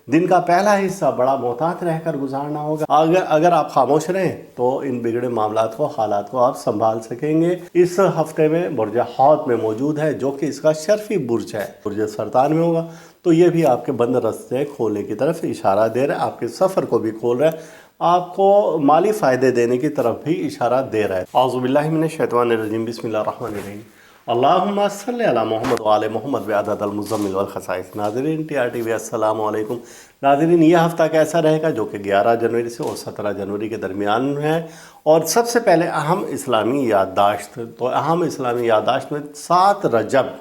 दिन का पहला हिस्सा बड़ा मोहतात रह कर गुजारना होगा। अगर आप खामोश रहें तो इन बिगड़े मामलात को, हालात को आप संभाल सकेंगे। इस हफ्ते में बुर्ज हौत में मौजूद है, जो कि इसका शर्फी बुर्ज है, बुर्ज सरतान में होगा, तो ये भी आपके बंद रास्ते खोलने की तरफ इशारा दे रहा है, आपके सफ़र को भी खोल रहा है, आपको माली फ़ायदे देने की तरफ भी इशारा दे रहा है। औज़ु बिल्लाहि मिनश शैतानिर रजीम, बिस्मिल्लाहिर रहमानिर रहीम, अल्लाहुम्मा सल्लि अला मोहम्मद व आले मोहम्मद बिअदद अल मुज़म्मिल वल खसाइस। नाज़रीन TRTV अस्सलामु अलैकुम। नाज़रीन, ये हफ़्ता कैसा रहेगा, जो कि 11 जनवरी से और 17 जनवरी के दरमियान है। और सबसे पहले अहम इस्लामी याददाश्त, तो अहम इस्लामी याददाश्त में 7 रजब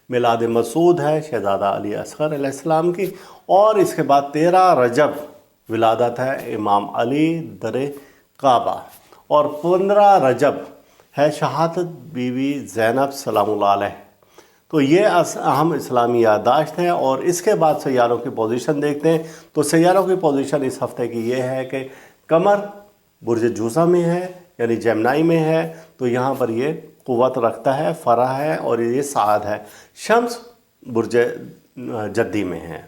मिलाद मसूद है शहज़ादा अली असग़र अलैहिस्सलाम की, और इसके बाद 13 रजब विलादत है इमाम अली दर काबा, और 15 रजब है शहादत बीवी ज़ैनब सलामुल्लाह अलैह। तो ये अहम इस्लामी याददाश्त है। और इसके बाद सैयारों की पोजीशन देखते हैं, तो सैयारों की पोजीशन इस हफ्ते की ये है कि कमर बुर्ज जूज़ा में है, यानी जेमिनी में है, तो यहाँ पर ये क़ुव्वत रखता है, फ़रह है, और ये साद है। शम्स बुर्ज जद्दी में है,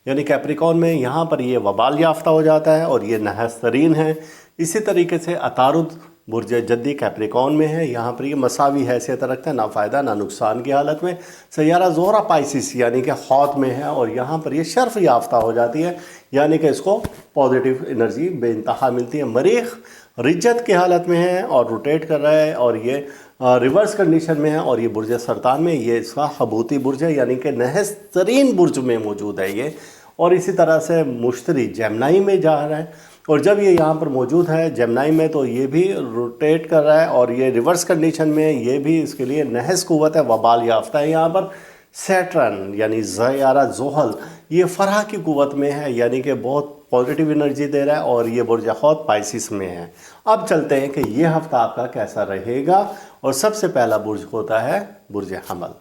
यानी कैप्रिकॉन में, यहाँ पर ये वबाल याफ्ता हो जाता है और ये नहस तरीन है। इसी तरीके से अतारुद बुर्ज जद्दी कैप्रिकॉन में है, यहाँ पर ये मसावी हैसियत रखता है, ना फ़ायदा ना नुकसान की हालत में। सैयारा ज़ोहरा पाइसिस यानी कि हौत में है, और यहाँ पर ये शर्फ याफ्ता हो जाती है, यानी कि इसको पॉजिटिव एनर्जी बेइंतहा मिलती है। मरीख रिज्जत की हालत में है और रोटेट कर रहा है, और ये रिवर्स कंडीशन में है, और ये बुर्ज सरतान में, ये इसका हबूती बुर्ज है, यानी कि नहस तरीन बुर्ज में मौजूद है ये। और इसी तरह से मुश्तरी जेमिनी में जा रहा है, और जब ये यहाँ पर मौजूद है जेमिनी में, तो ये भी रोटेट कर रहा है, और ये रिवर्स कंडीशन में, ये भी इसके लिए नहस कुव्वत है, वबाल याफ्ता है। यहाँ पर सैटर्न यानी ज़यारा ज़ोहल ये फ़रह की कुव्वत में है, यानी कि बहुत पॉजिटिव एनर्जी दे रहा है, और ये बुर्ज हौत पाइसिस में है। अब चलते हैं कि ये हफ्ता आपका कैसा रहेगा, और सबसे पहला बुर्ज होता है बुर्ज हमल,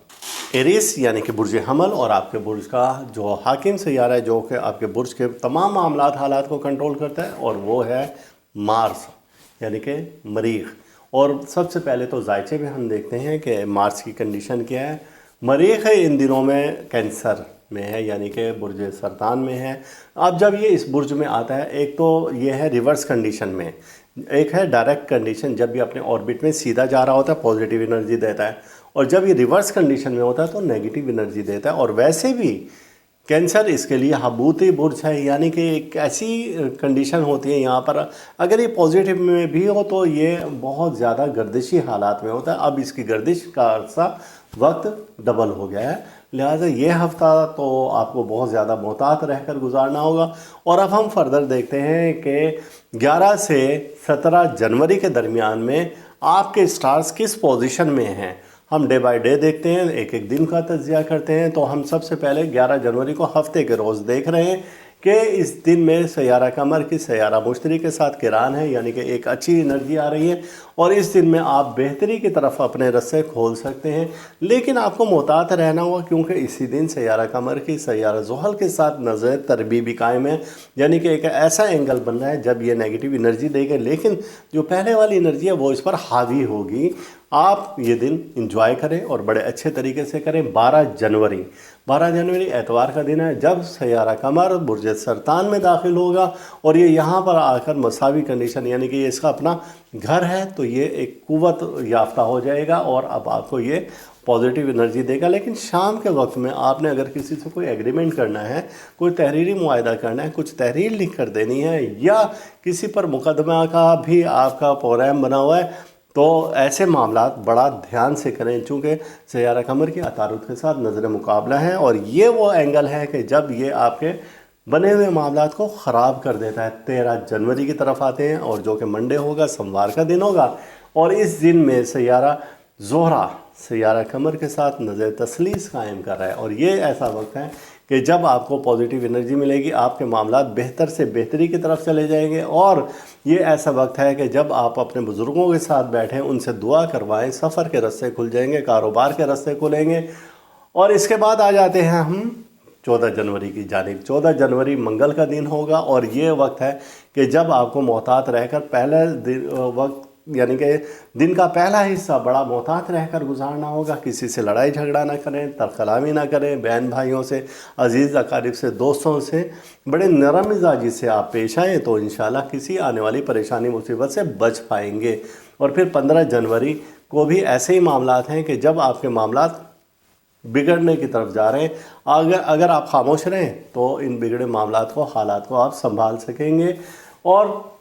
एरिस यानी कि बुर्ज हमल, और आपके बुर्ज का जो हाकिम सैयारा है, जो कि आपके बुर्ज के तमाम मामलात हालात को कंट्रोल करता है, और वो है मार्स यानी कि मरीख। और सबसे पहले तो जायचे में हम देखते हैं कि मार्स की कंडीशन क्या है। मरीख है इन दिनों में कैंसर में है, यानी कि बुर्ज सरतान में है। अब जब ये इस बुर्ज में आता है, एक तो ये है रिवर्स कंडीशन में, एक है डायरेक्ट कंडीशन, जब ये अपने ऑर्बिट में सीधा जा रहा होता है पॉजिटिव एनर्जी देता है, और जब ये रिवर्स कंडीशन में होता है तो नेगेटिव एनर्जी देता है। और वैसे भी कैंसर इसके लिए हबूती बुर्ज है, यानी कि एक ऐसी कंडीशन होती है यहाँ पर, अगर ये पॉजिटिव में भी हो तो ये बहुत ज़्यादा गर्दिशी हालात में होता है। अब इसकी गर्दिश का अर्सा वक्त डबल हो गया है, लिहाजा ये हफ्ता तो आपको बहुत ज़्यादा मोहतात रह कर गुजारना होगा। और अब हम फर्दर देखते हैं कि 11 से 17 जनवरी के दरमियान में आपके स्टार्स किस पोजीशन में हैं। हम डे बाय डे देखते हैं, एक एक दिन का तज्जिया करते हैं। तो हम सबसे पहले 11 जनवरी को हफ्ते के रोज़ देख रहे हैं कि इस दिन में सैयारा कमर की सैयारा मुश्तरी के साथ किरान है, यानी कि एक अच्छी एनर्जी आ रही है, और इस दिन में आप बेहतरी की तरफ अपने रस्से खोल सकते हैं। लेकिन आपको मोहतात रहना होगा, क्योंकि इसी दिन सैयारा कमर की सैयारा ज़ुहल के साथ नज़र तरबीबी कायम है, यानी कि एक ऐसा एंगल बन रहा है जब ये नेगेटिव एनर्जी देगा, लेकिन जो पहले वाली एनर्जी है वो इस पर हावी होगी। आप ये दिन इंजॉय करें और बड़े अच्छे तरीके से करें। 12 जनवरी एतवार का दिन है, जब सैयारा कमर बुर्ज सरतान में दाखिल होगा, और ये यहाँ पर आकर मसावी कंडीशन, यानी कि ये इसका अपना घर है, तो ये एक कुव्वत याफ्ता हो जाएगा, और अब आपको ये पॉजिटिव एनर्जी देगा। लेकिन शाम के वक्त में आपने अगर किसी से कोई एग्रीमेंट करना है, कोई तहरीरी मुआहदा करना है, कुछ तहरीर लिख कर देनी है, या किसी पर मुकदमा का भी आपका प्रोग्राम बना हुआ है, तो ऐसे मामलात बड़ा ध्यान से करें, चूँकि सैयारा कमर की अतारुद के साथ नज़र मुकाबला है, और ये वो एंगल है कि जब ये आपके बने हुए मामलात को ख़राब कर देता है। 13 जनवरी की तरफ आते हैं, और जो कि मंडे होगा, सोमवार का दिन होगा, और इस दिन में सैयारा ज़ोहरा सैयारा कमर के साथ नज़र तसलीस कायम कर रहा है, और ये ऐसा वक्त है कि जब आपको पॉजिटिव एनर्जी मिलेगी, आपके मामलात बेहतर से बेहतरी की तरफ चले जाएंगे। और ये ऐसा वक्त है कि जब आप अपने बुज़ुर्गों के साथ बैठें, उनसे दुआ करवाएं, सफ़र के रास्ते खुल जाएंगे, कारोबार के रास्ते खुलेंगे। और इसके बाद आ जाते हैं हम 14 जनवरी की जानिब। 14 जनवरी मंगल का दिन होगा, और ये वक्त है कि जब आपको मोहतात रहकर पहले दिन वक्त यानी कि दिन का पहला हिस्सा बड़ा मोहतात रहकर गुजारना होगा। किसी से लड़ाई झगड़ा ना करें, तरकलामी ना करें, बहन भाइयों से, अजीज़ अकारिब से, दोस्तों से बड़े नरम मिजाजी से आप पेश आएँ तो इंशाल्लाह किसी आने वाली परेशानी मुसीबत से बच पाएंगे। और फिर 15 जनवरी को भी ऐसे ही मामलात हैं कि जब आपके मामलात बिगड़ने की तरफ जा रहे हैं, अगर आप खामोश रहें तो इन बिगड़े मामलात को, हालात को आप संभाल सकेंगे। और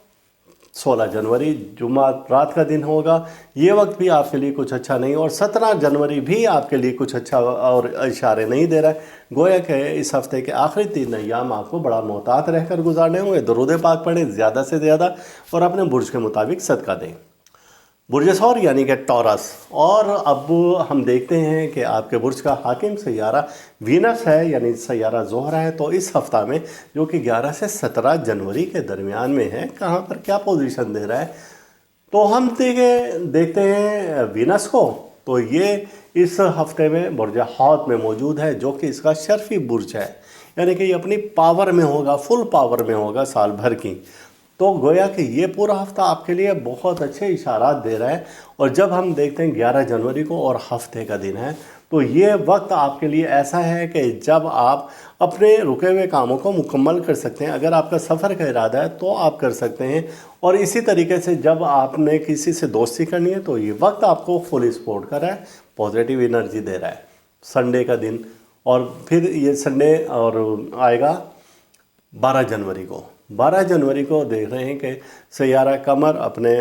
16 जनवरी जुम्मा रात का दिन होगा, ये वक्त भी आपके लिए कुछ अच्छा नहीं। और 17 जनवरी भी आपके लिए कुछ अच्छा और इशारे नहीं दे रहा है। गोया कि इस हफ्ते के आखिरी 3 अय्याम आपको बड़ा मोहतात रहकर गुजारने होंगे। दरूद पाक पढ़ें ज़्यादा से ज़्यादा और अपने बुर्ज के मुताबिक सदका दें। बुर्ज सौर यानी कि टॉरस। और अब हम देखते हैं कि आपके बुर्ज का हाकिम सैयारा वीनस है, यानी सैयारा ज़ोहरा है। तो इस हफ्ता में जो कि 11 से 17 जनवरी के दरमियान में है, कहाँ पर क्या पोजीशन दे रहा है, तो हम देखते हैं वीनस को। तो ये इस हफ्ते में बुर्ज हौत में मौजूद है, जो कि इसका शर्फी बुर्ज है, यानी कि ये अपनी पावर में होगा, फुल पावर में होगा साल भर की। तो गोया कि ये पूरा हफ्ता आपके लिए बहुत अच्छे इशारात दे रहा है। और जब हम देखते हैं 11 जनवरी को और हफ्ते का दिन है, तो ये वक्त आपके लिए ऐसा है कि जब आप अपने रुके हुए कामों को मुकम्मल कर सकते हैं। अगर आपका सफ़र का इरादा है तो आप कर सकते हैं। और इसी तरीके से जब आपने किसी से दोस्ती करनी है तो ये वक्त आपको फुल सपोर्ट कर रहा है, पॉजिटिव एनर्जी दे रहा है। संडे का दिन, और फिर ये संडे और आएगा 12 जनवरी को। 12 जनवरी को देख रहे हैं कि सैयारा कमर अपने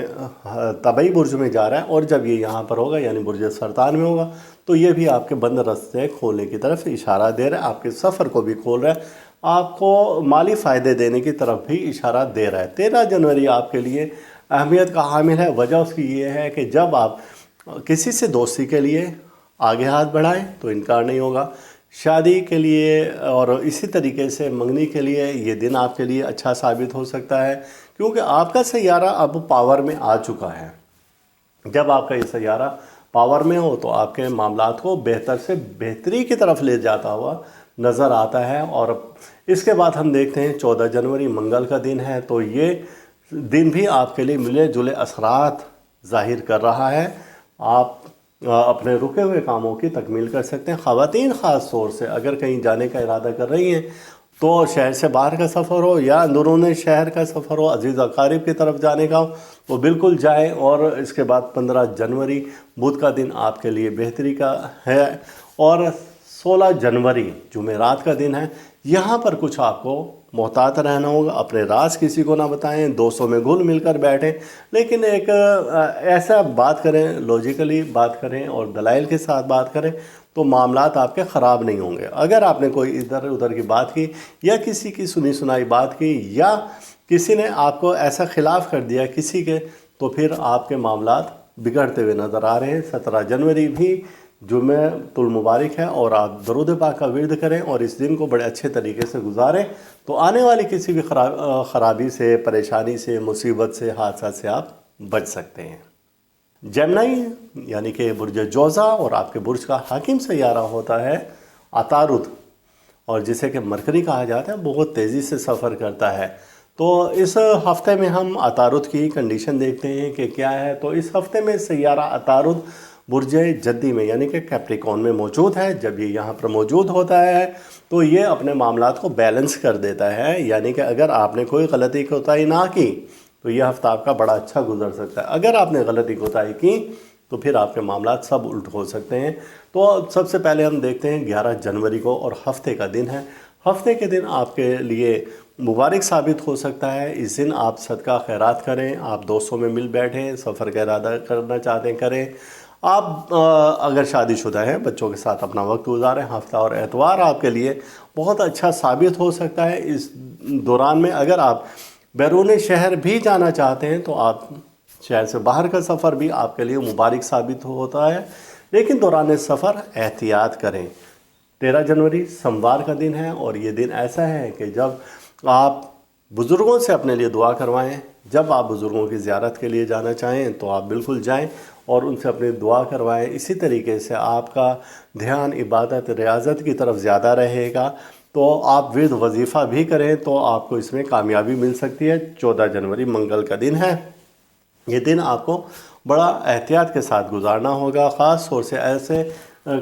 तबई बुर्ज में जा रहा है, और जब ये यहाँ पर होगा यानी बुर्ज सरतान में होगा, तो ये भी आपके बंद रास्ते खोलने की तरफ इशारा दे रहा है। आपके सफ़र को भी खोल रहा है, आपको माली फ़ायदे देने की तरफ भी इशारा दे रहा है। 13 जनवरी आपके लिए अहमियत का हामिल है। वजह उसकी ये है कि जब आप किसी से दोस्ती के लिए आगे हाथ बढ़ाएं तो इनकार नहीं होगा। शादी के लिए और इसी तरीके से मंगनी के लिए ये दिन आपके लिए अच्छा साबित हो सकता है, क्योंकि आपका सैयारा अब पावर में आ चुका है। जब आपका ये सैयारा पावर में हो तो आपके मामलात को बेहतर से बेहतरी की तरफ ले जाता हुआ नज़र आता है। और इसके बाद हम देखते हैं 14 जनवरी मंगल का दिन है। तो ये दिन भी आपके लिए मिले जुले असरात ज़ाहिर कर रहा है। आप अपने रुके हुए कामों की तकमील कर सकते हैं। ख़वातीन ख़ास तौर से अगर कहीं जाने का इरादा कर रही हैं, तो शहर से बाहर का सफ़र हो या अंदरूनी शहर का सफ़र हो, अजीज़ अकारिब की तरफ जाने का हो, तो बिल्कुल जाएं। और इसके बाद 15 जनवरी बुध का दिन आपके लिए बेहतरी का है। और 16 जनवरी जुमेरात का दिन है। यहाँ पर कुछ आपको मोहतात रहना होगा। अपने राज किसी को ना बताएं, दोस्तों में घुल मिलकर बैठें, लेकिन एक ऐसा बात करें, लॉजिकली बात करें और दलाइल के साथ बात करें, तो मामलात आपके ख़राब नहीं होंगे। अगर आपने कोई इधर उधर की बात की या किसी की सुनी सुनाई बात की या किसी ने आपको ऐसा खिलाफ़ कर दिया किसी के, तो फिर आपके मामलात बिगड़ते हुए नज़र आ रहे हैं। 17 जनवरी भी जुम्मेतुल मुबारक है, और आप दरूद पाक का विर्द करें और इस दिन को बड़े अच्छे तरीके से गुजारें, तो आने वाली किसी भी ख़राबी से, परेशानी से, मुसीबत से, हादसा से आप बच सकते हैं। जेमिनी यानी कि बुर्ज जोज़ा, और आपके बुर्ज का हाकिम सैयारा होता है अतारुद, और जिसे कि मरकरी कहा जाता है, बहुत तेज़ी से सफ़र करता है। तो इस हफ़्ते में हम अतारुद की कंडीशन देखते हैं कि क्या है। तो इस हफ़्ते में सैयारा अतारुद बुर्ज जद्दी में यानी कि कैप्रिकॉर्न में मौजूद है। जब ये यहाँ पर मौजूद होता है तो ये अपने मामलात को बैलेंस कर देता है, यानी कि अगर आपने कोई गलती कोताही ना की तो ये हफ्ता आपका बड़ा अच्छा गुजर सकता है। अगर आपने गलती कोताही की तो फिर आपके मामलात सब उल्ट हो सकते हैं। तो सबसे पहले हम देखते हैं 11 जनवरी को, और हफ्ते का दिन है। हफ्ते के दिन आपके लिए मुबारक साबित हो सकता है। इस दिन आप सदका खैरात करें, आप दोस्तों में मिल बैठें, सफ़र का इरादा करना चाहते हैं करें। आप अगर शादीशुदा हैं, बच्चों के साथ अपना वक्त गुजारें। हफ्ता और एतवार आपके लिए बहुत अच्छा साबित हो सकता है। इस दौरान में अगर आप बैरून शहर भी जाना चाहते हैं तो आप शहर से बाहर का सफ़र भी आपके लिए मुबारक साबित होता है, लेकिन दौरान सफ़र एहतियात करें। 13 जनवरी सोमवार का दिन है, और ये दिन ऐसा है कि जब आप बुज़ुर्गों से अपने लिए दुआ करवाएं। जब आप बुज़ुर्गों की ज़ियारत के लिए जाना चाहें तो आप बिल्कुल जाएं और उनसे अपनी दुआ करवाएं। इसी तरीके से आपका ध्यान इबादत रियाज़त की तरफ ज़्यादा रहेगा। तो आप विर्द वजीफ़ा भी करें तो आपको इसमें कामयाबी मिल सकती है। 14 जनवरी मंगल का दिन है। یہ دن آپ کو بڑا احتیاط کے ساتھ گزارنا ہوگا، خاص طور سے ایسے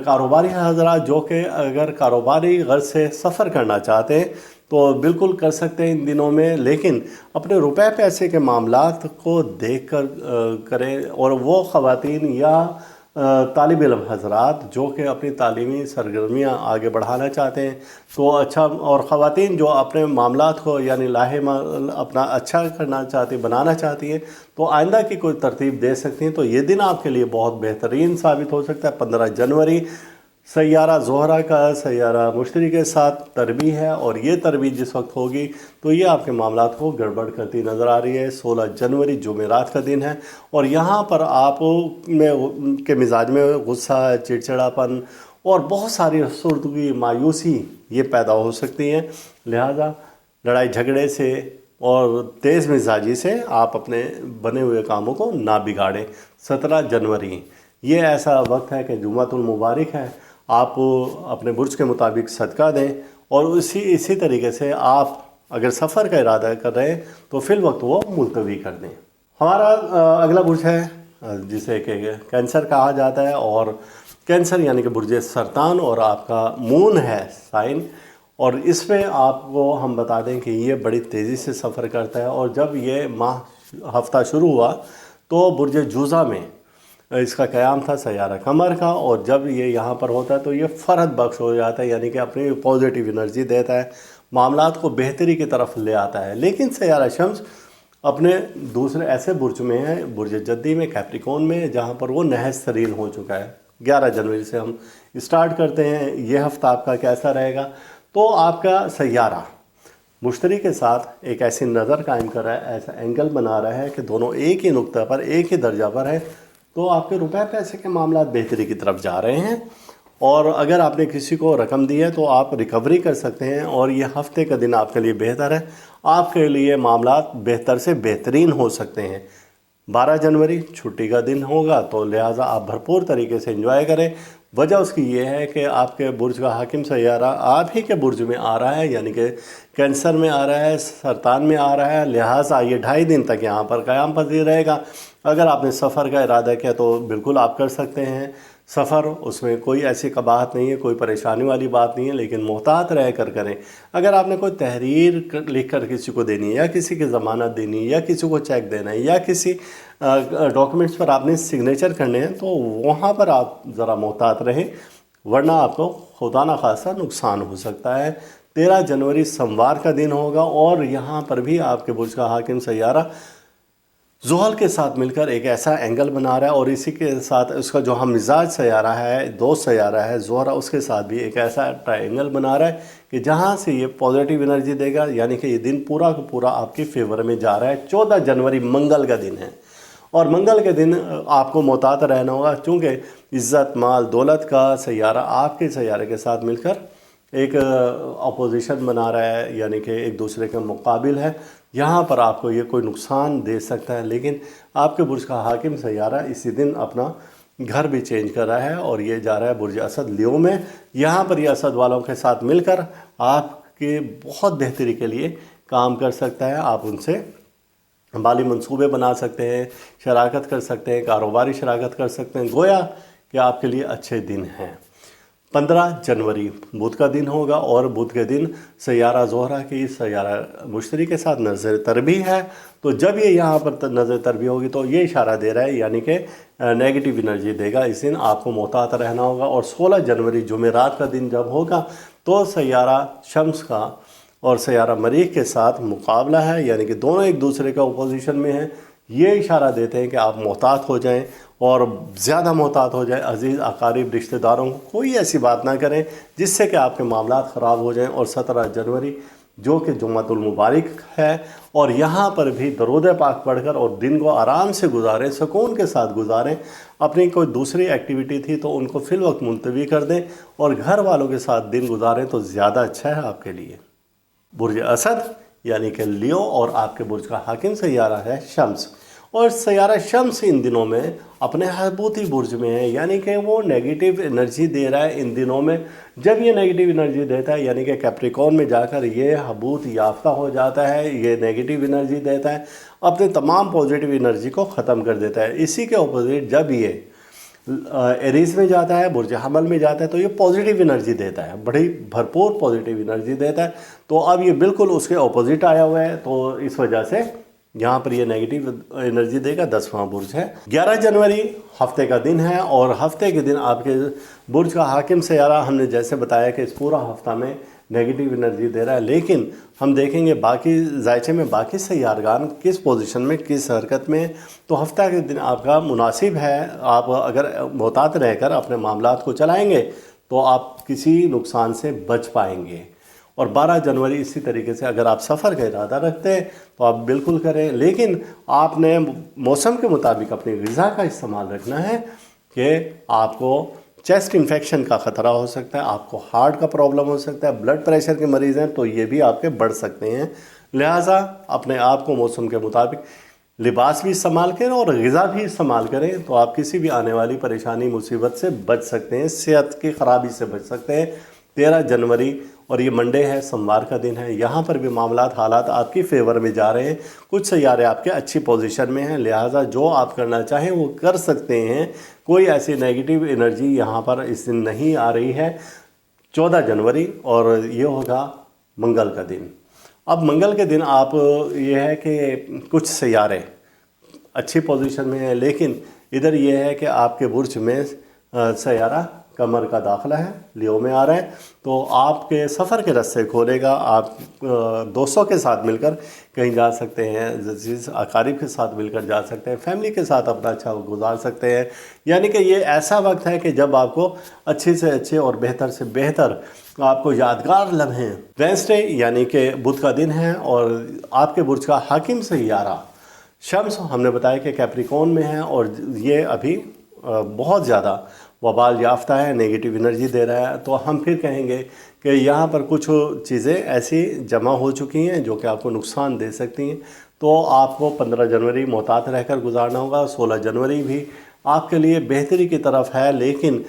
کاروباری حضرات جو کہ اگر کاروباری غرض سے سفر کرنا چاہتے ہیں تو بالکل کر سکتے ہیں ان دنوں میں، لیکن اپنے روپے پیسے کے معاملات کو دیکھ کر کریں۔ اور وہ خواتین یا طالب علم حضرات جو کہ اپنی تعلیمی سرگرمیاں آگے بڑھانا چاہتے ہیں تو اچھا، اور خواتین جو اپنے معاملات کو یعنی لاہے اپنا اچھا کرنا چاہتی، بنانا چاہتی ہیں، تو آئندہ کی کوئی ترتیب دے سکتی ہیں۔ تو یہ دن آپ کے لیے بہت بہترین ثابت ہو سکتا ہے۔ 15 جنوری سیارہ زہرہ کا سیارہ مشتری کے ساتھ تربی ہے، اور یہ تربی جس وقت ہوگی تو یہ آپ کے معاملات کو گڑبڑ کرتی نظر آ رہی ہے۔ 16 جنوری جمعرات کا دن ہے، اور یہاں پر آپ کے مزاج میں غصہ، چڑچڑاپن اور بہت ساری افسردگی، مایوسی یہ پیدا ہو سکتی ہیں، لہذا لڑائی جھگڑے سے اور تیز مزاجی سے آپ اپنے بنے ہوئے کاموں کو نہ بگاڑیں۔ 17 جنوری یہ ایسا وقت ہے کہ جمعۃ المبارک ہے، آپ اپنے برج کے مطابق صدقہ دیں، اور اسی طریقے سے آپ اگر سفر کا ارادہ کر رہے ہیں تو فی الوقت وہ ملتوی کر دیں۔ ہمارا اگلا برج ہے جسے کہ کینسر کہا جاتا ہے، اور کینسر یعنی کہ برج سرطان، اور آپ کا مون ہے سائن، اور اس میں آپ کو ہم بتا دیں کہ یہ بڑی تیزی سے سفر کرتا ہے، اور جب یہ ہفتہ شروع ہوا تو برج جوزہ میں اس کا قیام تھا سیارہ قمر کا، اور جب یہ یہاں پر ہوتا ہے تو یہ فرحت بخش ہو جاتا ہے، یعنی کہ اپنی پازیٹیو انرجی دیتا ہے، معاملات کو بہتری کی طرف لے آتا ہے۔ لیکن سیارہ شمس اپنے دوسرے ایسے برج میں ہے، برج جدی میں، کیپریکون میں، جہاں پر وہ نحس ترین ہو چکا ہے۔ 11 جنوری سے ہم اسٹارٹ کرتے ہیں یہ ہفتہ آپ کا کیسا رہے گا۔ تو آپ کا سیارہ مشتری کے ساتھ ایک ایسی نظر قائم کر رہا ہے، ایسا اینگل بنا رہا ہے کہ دونوں ایک ہی نقطہ پر، ایک ہی درجہ پر ہے، تو آپ کے روپے پیسے کے معاملات بہتری کی طرف جا رہے ہیں، اور اگر آپ نے کسی کو رقم دی ہے تو آپ ریکوری کر سکتے ہیں، اور یہ ہفتے کا دن آپ کے لیے بہتر ہے، آپ کے لیے معاملات بہتر سے بہترین ہو سکتے ہیں۔ 12 جنوری چھٹی کا دن ہوگا، تو لہٰذا آپ بھرپور طریقے سے انجوائے کریں۔ وجہ اس کی یہ ہے کہ آپ کے برج کا حاکم سیارہ آپ ہی کے برج میں آ رہا ہے، یعنی کہ کینسر میں آ رہا ہے، سرطان میں آ رہا ہے، لہٰذا یہ 2.5 دن تک یہاں پر قیام پذیر رہے گا۔ اگر آپ نے سفر کا ارادہ کیا تو بالکل آپ کر سکتے ہیں سفر، اس میں کوئی ایسی قباحت نہیں ہے، کوئی پریشانی والی بات نہیں ہے، لیکن محتاط رہ کر کریں۔ اگر آپ نے کوئی تحریر لکھ کر کسی کو دینی ہے، یا کسی کی ضمانت دینی ہے، یا کسی کو چیک دینا ہے، یا کسی ڈاکومنٹس پر آپ نے سگنیچر کرنے ہیں، تو وہاں پر آپ ذرا محتاط رہیں، ورنہ آپ کو خدا نخواستہ نقصان ہو سکتا ہے۔ 13 جنوری سوموار کا دن ہوگا، اور یہاں پر بھی آپ کے برج کا حاکم سیارہ زحل کے ساتھ مل کر ایک ایسا اینگل بنا رہا ہے، اور اسی کے ساتھ اس کا جو ہم مزاج سیارہ ہے، دوست سیارہ ہے زہرہ، اس کے ساتھ بھی ایک ایسا ٹرائنگل بنا رہا ہے کہ جہاں سے یہ پازیٹیو انرجی دے گا، یعنی کہ یہ دن پورا کا پورا آپ کی فیور میں جا رہا ہے۔ 14 جنوری منگل کا دن ہے، اور منگل کے دن آپ کو محتاط رہنا ہوگا، چونکہ عزت، مال، دولت کا سیارہ آپ کے سیارے کے ساتھ مل کر ایک اپوزیشن بنا رہا ہے، یعنی کہ ایک دوسرے کے مقابل ہے، یہاں پر آپ کو یہ کوئی نقصان دے سکتا ہے۔ لیکن آپ کے برج کا حاکم سیارہ اسی دن اپنا گھر بھی چینج کر رہا ہے، اور یہ جا رہا ہے برج اسد لیو میں، یہاں پر یہ اسد والوں کے ساتھ مل کر آپ کے بہت بہتری کے لیے کام کر سکتا ہے۔ آپ ان سے مالی منصوبے بنا سکتے ہیں، شراکت کر سکتے ہیں، کاروباری شراکت کر سکتے ہیں، گویا کہ آپ کے لیے اچھے دن ہیں۔ 15 جنوری بدھ کا دن ہوگا، اور بدھ کے دن سیارہ زہرہ کی سیارہ مشتری کے ساتھ نظر تربی ہے، تو جب یہ یہاں پر نظر تربی ہوگی تو یہ اشارہ دے رہا ہے، یعنی کہ نیگیٹو انرجی دے گا، اس دن آپ کو محتاط رہنا ہوگا۔ اور 16 جنوری جمعرات کا دن جب ہوگا تو سیارہ شمس کا اور سیارہ مریخ کے ساتھ مقابلہ ہے، یعنی کہ دونوں ایک دوسرے کا اپوزیشن میں ہیں، یہ اشارہ دیتے ہیں کہ آپ محتاط ہو جائیں، اور زیادہ محتاط ہو جائیں، عزیز اقارب رشتہ داروں کو کوئی ایسی بات نہ کریں جس سے کہ آپ کے معاملات خراب ہو جائیں۔ اور 17 جنوری جو کہ جمعۃ المبارک ہے، اور یہاں پر بھی درود پاک پڑھ کر اور دن کو آرام سے گزاریں، سکون کے ساتھ گزاریں۔ اپنی کوئی دوسری ایکٹیویٹی تھی تو ان کو فی الوقت ملتوی کر دیں، اور گھر والوں کے ساتھ دن گزاریں تو زیادہ اچھا ہے آپ کے لیے۔ برج اسد یعنی کہ لیو، اور آپ کے برج کا حاکم سیارہ ہے شمس، और सैयारा शम्स इन दिनों में अपने हबूती बुर्ज में है, यानी कि वो नेगेटिव एनर्जी दे रहा है इन दिनों में। जब ये नेगेटिव एनर्जी देता है यानी कि कैप्रिकॉर्न में जाकर ये हबूत याफ्ता हो जाता है, ये नेगेटिव एनर्जी देता है, अपने तमाम पॉजिटिव एनर्जी को ख़त्म कर देता है। इसी के अपोजिट जब ये एरीज में जाता है, बुर्ज हमल में जाता है, तो ये पॉजिटिव एनर्जी देता है, बड़ी भरपूर पॉजिटिव एनर्जी देता है। तो अब ये बिल्कुल उसके अपोजिट आया हुआ है, तो इस वजह से यहाँ पर ये नेगेटिव एनर्जी देगा। 10वां बुर्ज है। 11 जनवरी हफ्ते का दिन है और हफ्ते के दिन आपके बुर्ज का हाकिम सैयारा हमने जैसे बताया कि इस पूरा हफ्ता में नेगेटिव एनर्जी दे रहा है, लेकिन हम देखेंगे बाकी जायचे में बाकी सैयारगान किस पोजीशन में, किस हरकत में। तो हफ्ता के दिन आपका मुनासिब है, आप अगर मोहतात रहकर अपने मामलात को चलाएंगे तो आप किसी नुकसान से बच पाएंगे। और 12 जनवरी इसी तरीके से अगर आप सफ़र का इरादा रखते हैं तो आप बिल्कुल करें, लेकिन आपने मौसम के मुताबिक अपनी ग़िज़ा का इस्तेमाल रखना है कि आपको चेस्ट इन्फेक्शन का ख़तरा हो सकता है, आपको हार्ट का प्रॉब्लम हो सकता है, ब्लड प्रेशर के मरीज़ हैं तो ये भी आपके बढ़ सकते हैं। लिहाजा अपने आप को मौसम के मुताबिक लिबास भी इस्तेमाल करें और ग़िज़ा भी इस्तेमाल करें, तो आप किसी भी आने वाली परेशानी मुसीबत से बच सकते हैं, सेहत की ख़राबी से बच सकते हैं। 13 जनवरी और ये मंडे है, सोमवार का दिन है, यहाँ पर भी मामलात हालात आपकी फेवर में जा रहे हैं। कुछ सैयारे आपके अच्छी पोजीशन में हैं, लिहाजा जो आप करना चाहें वो कर सकते हैं। कोई ऐसी नेगेटिव एनर्जी यहाँ पर इस दिन नहीं आ रही है। 14 जनवरी और ये होगा मंगल का दिन। अब मंगल के दिन आप ये है कि कुछ सैयारे अच्छी पोजीशन में हैं, लेकिन इधर ये है कि आपके बुर्ज में सैयारा कमर का दाखिला है, लियो में आ रहा है, तो आपके सफ़र के रास्ते खोलेगा। आप दोस्तों के साथ मिलकर कहीं जा सकते हैं, अजीज़ अकारिब के साथ मिलकर जा सकते हैं, फैमिली के साथ अपना अच्छा गुजार सकते हैं। यानी कि ये ऐसा वक्त है कि जब आपको अच्छे से अच्छे और बेहतर से बेहतर आपको यादगार लम्हे। वेडनेसडे यानी कि बुध का दिन है और आपके बुर्ज का हाकिम सैयारा शम्स हमने बताया कि कैप्रिकॉर्न में है और ये अभी बहुत ज़्यादा वबाल याफ्ता है, नेगेटिव एनर्जी दे रहा है। तो हम फिर कहेंगे कि यहाँ पर कुछ चीज़ें ऐसी जमा हो चुकी हैं जो कि आपको नुकसान दे सकती हैं। तो आपको 15 जनवरी मोहतात रहकर गुजारना होगा। 16 जनवरी भी आपके लिए बेहतरी की तरफ है, लेकिन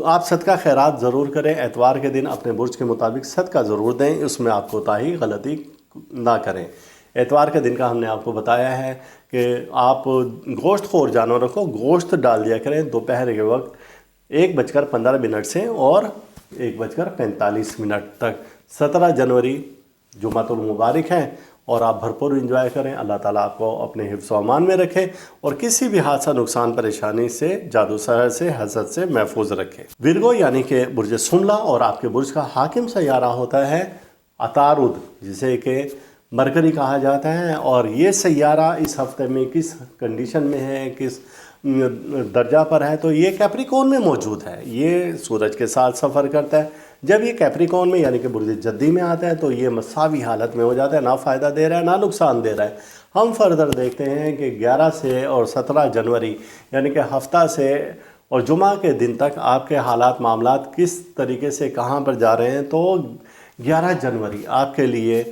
आप सदका खैरात ज़रूर करें। एतवार के दिन अपने बुर्ज के मुताबिक सदका ज़रूर दें, उसमें आप कोताही गलती ना करें। एतवार के दिन का हमने आपको बताया है कि आप गोश्त खोर जानवरों को गोश्त डाल दिया करें दोपहर के वक्त 1:15 से और 1:45 तक। 17 जनवरी जुमातुल मुबारक है और आप भरपूर एंजॉय करें। अल्लाह ताला आपको अपने हिफ्ज़ व अमान में रखे और किसी भी हादसा, नुकसान, परेशानी से, जादू सहर से, हसद से महफूज रखे। विरगो यानी कि बुर्ज सुमला और आपके बुर्ज का हाकिम सैयारा होता है अतारुद, जिसे कि मरकरी कहा जाता है। और ये सैयारा इस हफ्ते में किस कंडीशन में है, किस दर्जा पर है, तो ये कैप्रिकॉर्न में मौजूद है। ये सूरज के साथ सफ़र करता है। जब ये कैप्रिकॉर्न में यानी कि बुर्ज जद्दी में आता है तो ये मसावी हालत में हो जाता है, ना फ़ायदा दे रहा है ना नुकसान दे रहा है। हम फर्दर देखते हैं कि 11 से और 17 जनवरी यानी कि हफ्ता से और जुमा के दिन तक आपके हालात मामलात किस तरीके से कहाँ पर जा रहे हैं। तो 11 जनवरी आपके लिए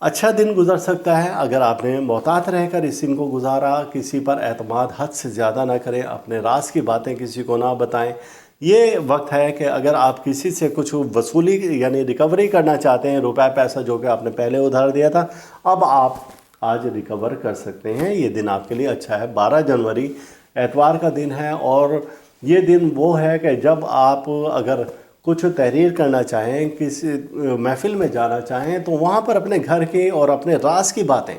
अच्छा दिन गुजर सकता है अगर आपने मोहतात रहकर इस दिन को गुजारा। किसी पर एतमाद हद से ज़्यादा ना करें, अपने राज की बातें किसी को ना बताएं। ये वक्त है कि अगर आप किसी से कुछ वसूली यानी रिकवरी करना चाहते हैं, रुपया पैसा जो कि आपने पहले उधार दिया था, अब आप आज रिकवर कर सकते हैं। ये दिन आपके लिए अच्छा है। 12 जनवरी एतवार का दिन है और ये दिन वो है कि जब आप अगर कुछ तहरीर करना चाहें, किसी महफिल में जाना चाहें, तो वहाँ पर अपने घर के और अपने राज की बातें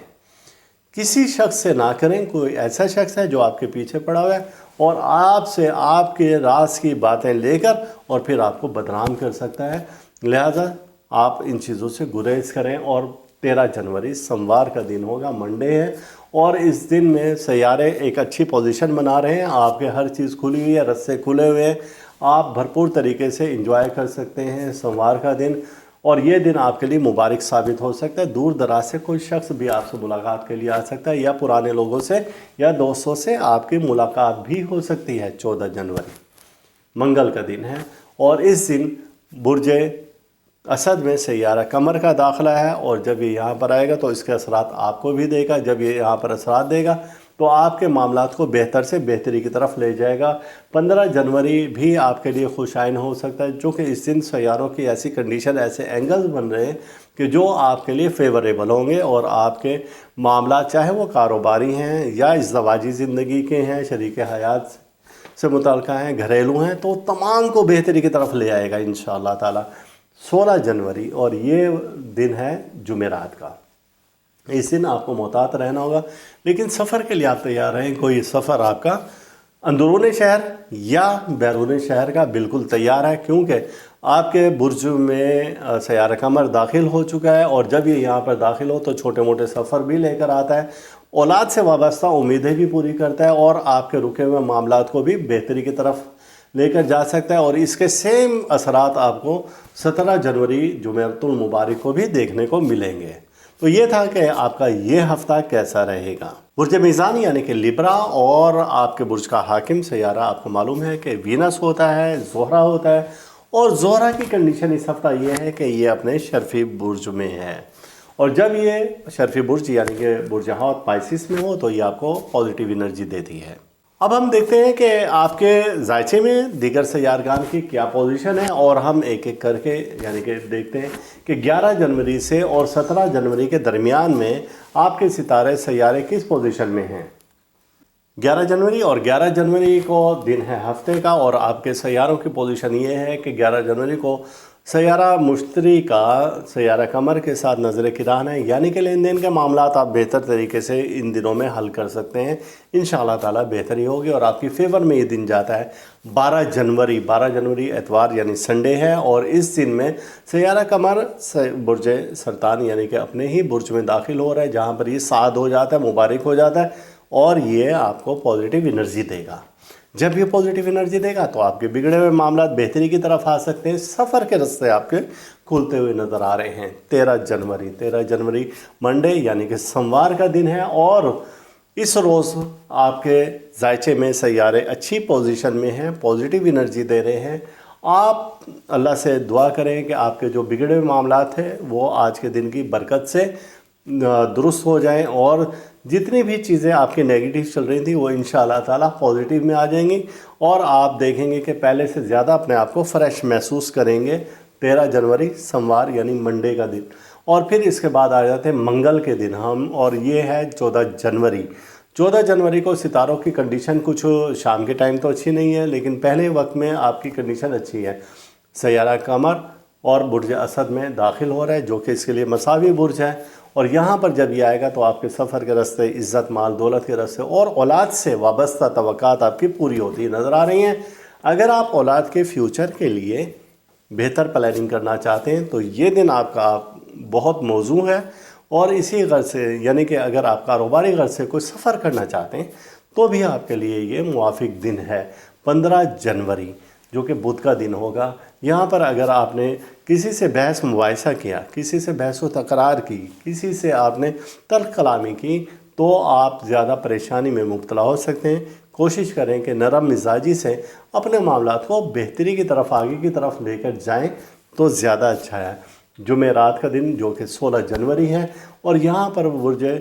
किसी शख्स से ना करें। कोई ऐसा शख्स है जो आपके पीछे पड़ा हुआ है और आपसे आपके राज की बातें लेकर और फिर आपको बदनाम कर सकता है। लिहाजा आप इन चीज़ों से गुरेज करें। और 13 जनवरी सोमवार का दिन होगा, मंडे है, और इस दिन में सैयारे एक अच्छी पोजीशन बना रहे हैं। आपके हर चीज़ खुली हुई है, रस्ते खुले हुए हैं, आप भरपूर तरीके से एंजॉय कर सकते हैं सोमवार का दिन। और ये दिन आपके लिए मुबारक साबित हो सकता है। दूर दराज से कोई शख्स भी आपसे मुलाकात के लिए आ सकता है या पुराने लोगों से या दोस्तों से आपकी मुलाकात भी हो सकती है। 14 जनवरी मंगल का दिन है और इस दिन बुर्ज असद में सैयारा कमर का दाखिला है, और जब ये यहाँ पर आएगा तो इसके असरात आपको भी देगा। जब ये यहाँ पर असरात देगा तो आपके मामलात को बेहतर से बेहतरी की तरफ ले जाएगा। 15 जनवरी भी आपके लिए खुशाइन हो सकता है, चूँकि इस दिन सैयारों की ऐसी कंडीशन, ऐसे एंगल्स बन रहे हैं कि जो आपके लिए फेवरेबल होंगे, और आपके मामलात चाहे वो कारोबारी हैं या इज़्दवाजी ज़िंदगी के हैं, शरीक हयात से मुतल्लिक़ हैं, घरेलू हैं, तो तमाम को बेहतरी की तरफ ले आएगा इंशाअल्लाह ताला 16 जनवरी। और ये दिन है जुमेरात का। इस दिन आपको मोहतात रहना होगा, लेकिन सफ़र के लिए आप तैयार रहें। कोई सफ़र आपका अंदरून शहर या बैरून शहर का बिल्कुल तैयार है, क्योंकि आपके बुर्ज में सैयारा कमर दाखिल हो चुका है, और जब ये यहाँ पर दाखिल हो तो छोटे मोटे सफ़र भी लेकर आता है, औलाद से वाबस्ता उम्मीदें भी पूरी करता है, और आपके रुके हुए मामलात को भी बेहतरी की तरफ लेकर जा सकता है। और इसके सेम असरात आपको 17 जनवरी जुमेरतुल मुबारक को भी देखने को मिलेंगे। तो ये था कि आपका ये हफ्ता कैसा रहेगा। बुर्ज मीज़ान यानी कि लिब्रा, और आपके बुर्ज का हाकिम सैयारा आपको मालूम है कि वीनस होता है, ज़ोहरा होता है, और ज़ोहरा की कंडीशन इस हफ्ता ये है कि ये अपने शर्फी बुर्ज में है, और जब ये शर्फी बुर्ज यानी कि बुर्ज हौत पाइसिस में हो तो ये आपको पॉजिटिव एनर्जी देती है। अब हम देखते हैं कि आपके जायचे में दीगर सैयारगान की क्या पोजीशन है, और हम एक एक करके यानी कि देखते हैं कि 11 जनवरी से और 17 जनवरी के दरमियान में आपके सितारे सैयारे किस पोजीशन में हैं। 11 जनवरी और 11 जनवरी को दिन है हफ्ते का, और आपके सैयारों की पोजीशन ये है कि 11 जनवरी को सैयारा मुश्तरी का सैयारा कमर के साथ नज़र किरान है, यानी कि लेन देन के मामलात आप बेहतर तरीके से इन दिनों में हल कर सकते हैं। इंशाअल्लाह ताला बेहतरी होगी, और आपकी फेवर में ये दिन जाता है 12 जनवरी। 12 जनवरी एतवार यानी संडे है, और इस दिन में सैयारा कमर बुर्ज सरतान यानी कि अपने ही बुर्ज में दाखिल हो रहा है, जहाँ पर ये साद हो जाता है, मुबारक हो जाता है, और ये आपको पॉजिटिव एनर्जी देगा। जब ये पॉजिटिव एनर्जी देगा तो आपके बिगड़े हुए मामलात बेहतरी की तरफ आ सकते हैं। सफ़र के रास्ते आपके खुलते हुए नज़र आ रहे हैं। 13 जनवरी मंडे यानी कि सोमवार का दिन है, और इस रोज़ आपके जायचे में सैयारे अच्छी पोजीशन में हैं, पॉजिटिव एनर्जी दे रहे हैं। आप अल्लाह से दुआ करें कि आपके जो बिगड़े हुए मामलात हैं वो आज के दिन की बरकत से दुरुस्त हो जाएं, और जितनी भी चीज़ें आपकी नेगेटिव चल रही थी वो इंशाअल्लाह ताला पॉजिटिव में आ जाएंगी, और आप देखेंगे कि पहले से ज़्यादा अपने आप को फ्रेश महसूस करेंगे। 13 जनवरी सोमवार यानी मंडे का दिन, और फिर इसके बाद आ जाते हैं मंगल के दिन हम, और ये है 14 जनवरी। 14 जनवरी को सितारों की कंडीशन कुछ शाम के टाइम तो अच्छी नहीं है, लेकिन पहले वक्त में आपकी कंडीशन अच्छी है। सैयारा कमर और बुर्ज असद में दाखिल हो रहा है, जो कि इसके लिए मसावी बुर्ज है, और यहाँ पर जब ये आएगा तो आपके सफ़र के रास्ते, इज़्ज़त माल दौलत के रास्ते और औलाद से वाबस्ता तवक्कात आपकी पूरी होती नज़र आ रही हैं। अगर आप औलाद के फ्यूचर के लिए बेहतर प्लानिंग करना चाहते हैं तो ये दिन आपका बहुत मौजू है, और इसी गर्ज से यानी कि अगर आप कारोबारी गर्ज से कोई सफ़र करना चाहते हैं तो भी आपके लिए ये मुवाफिक दिन है। 15 जनवरी जो कि बुध का दिन होगा। यहाँ पर अगर आपने किसी से बहस मुबाहिसा किया, किसी से बहस व तकरार की, किसी से आपने तल्ख कलामी की, तो आप ज़्यादा परेशानी में मुब्तला हो सकते हैं। कोशिश करें कि नरम मिजाजी से अपने मामलात को बेहतरी की तरफ, आगे की तरफ लेकर जाएं तो ज़्यादा अच्छा है। जुमेरात का दिन जो कि 16 जनवरी है, और यहाँ पर बुर्ज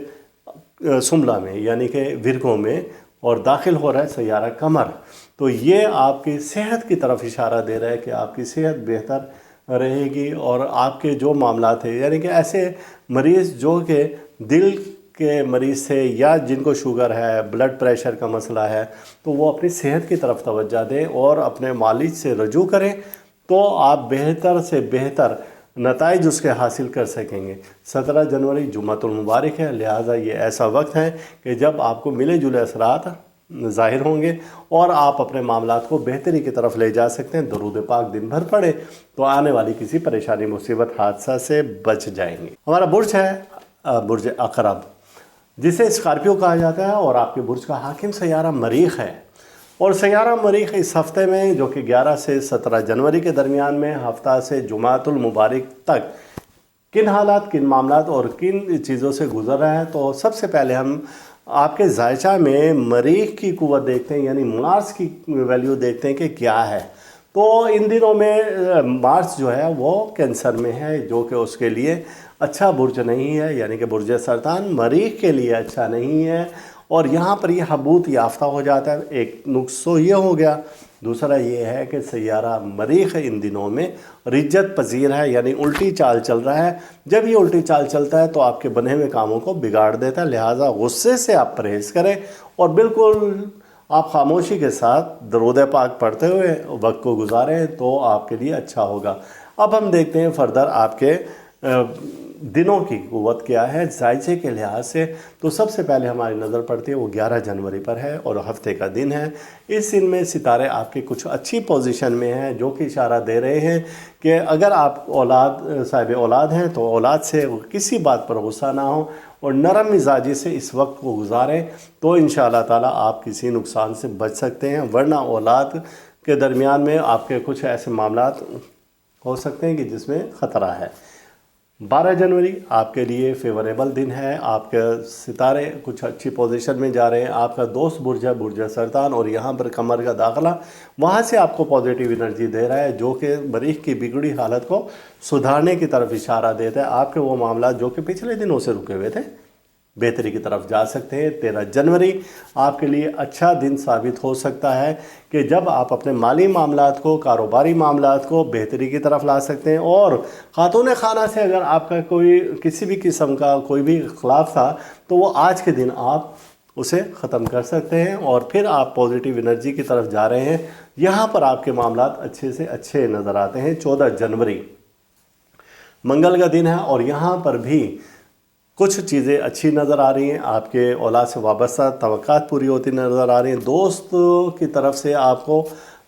सुमला में यानी कि विरगो में और दाखिल हो रहा है सैयारा कमर, तो ये आपकी सेहत की तरफ इशारा दे रहा है कि आपकी सेहत बेहतर रहेगी, और आपके जो मामलात हैं यानी कि ऐसे मरीज़ जो कि दिल के मरीज़ थे या जिनको शुगर है, ब्लड प्रेशर का मसला है, तो वो अपनी सेहत की तरफ तवज्जो दें और अपने मालिज से रजू करें, तो आप बेहतर से बेहतर नताइज उसके हासिल कर सकेंगे। 17 जनवरी जुम्मतुल मुबारक है, लिहाजा ये ऐसा वक्त है कि जब आपको मिले जुले असरात ज़ाहिर होंगे और आप अपने मामलात को बेहतरी की तरफ ले जा सकते हैं। दरूद पाक दिन भर पढ़े तो आने वाली किसी परेशानी, मुसीबत, हादसा से बच जाएंगे। हमारा बुर्ज है बुर्ज अकरब, जिसे स्कॉर्पियो कहा जाता है, और आपके बुर्ज का हाकिम सैयारा मरीख है। और सैयारा मरीख इस हफ्ते में जो कि 11 से 17 जनवरी के दरमियान में हफ्ता से जुमातुल मुबारक तक किन हालात, किन मामलात और किन चीज़ों से गुजर रहा है, तो सबसे पहले हम आपके जायचा में मरीख की कुव्वत देखते हैं, यानी मार्स की वैल्यू देखते हैं कि क्या है। تو ان دنوں میں مارس جو ہے وہ کینسر میں ہے، جو کہ اس کے لیے اچھا برج نہیں ہے، یعنی کہ برج سرطان مریخ کے لیے اچھا نہیں ہے، اور یہاں پر یہ حبوط یافتہ ہو جاتا ہے۔ ایک نقص یہ ہو گیا، دوسرا یہ ہے کہ سیارہ مریخ ان دنوں میں رجت پذیر ہے، یعنی الٹی چال چل رہا ہے۔ جب یہ الٹی چال چلتا ہے تو آپ کے بنے ہوئے کاموں کو بگاڑ دیتا ہے، لہٰذا غصے سے آپ پرہیز کریں اور بالکل آپ خاموشی کے ساتھ درود پاک پڑھتے ہوئے وقت کو گزاریں تو آپ کے لیے اچھا ہوگا۔ اب ہم دیکھتے ہیں فردر آپ کے دنوں کی قوت کیا ہے زائچے کے لحاظ سے۔ تو سب سے پہلے ہماری نظر پڑتی ہے وہ 11 جنوری پر ہے اور ہفتے کا دن ہے۔ اس دن میں ستارے آپ کے کچھ اچھی پوزیشن میں ہیں، جو کہ اشارہ دے رہے ہیں کہ اگر آپ صاحب اولاد ہیں تو اولاد سے کسی بات پر غصہ نہ ہو اور نرم مزاجی سے اس وقت کو گزاریں، تو انشاءاللہ تعالیٰ آپ کسی نقصان سے بچ سکتے ہیں، ورنہ اولاد کے درمیان میں آپ کے کچھ ایسے معاملات ہو سکتے ہیں کہ جس میں خطرہ ہے۔ 12 جنوری آپ کے لیے فیوریبل دن ہے، آپ کے ستارے کچھ اچھی پوزیشن میں جا رہے ہیں، آپ کا دوست برج ہے برج سرطان، اور یہاں پر قمر کا داخلہ وہاں سے آپ کو پازیٹیو انرجی دے رہا ہے، جو کہ مریخ کی بگڑی حالت کو سدھارنے کی طرف اشارہ دیتا ہے۔ آپ کے وہ معاملات جو کہ پچھلے دنوں سے رکے ہوئے تھے بہتری کی طرف جا سکتے ہیں۔ 13 جنوری آپ کے لیے اچھا دن ثابت ہو سکتا ہے کہ جب آپ اپنے مالی معاملات کو، کاروباری معاملات کو بہتری کی طرف لا سکتے ہیں، اور خاتون خانہ سے اگر آپ کا کوئی کسی بھی قسم کا کوئی بھی اختلاف تھا تو وہ آج کے دن آپ اسے ختم کر سکتے ہیں، اور پھر آپ پازیٹیو انرجی کی طرف جا رہے ہیں۔ یہاں پر آپ کے معاملات اچھے سے اچھے نظر آتے ہیں۔ 14 جنوری منگل کا دن ہے، اور یہاں پر بھی کچھ چیزیں اچھی نظر آ رہی ہیں، آپ کے اولاد سے وابستہ توقعات پوری ہوتی نظر آ رہی ہیں، دوست کی طرف سے آپ کو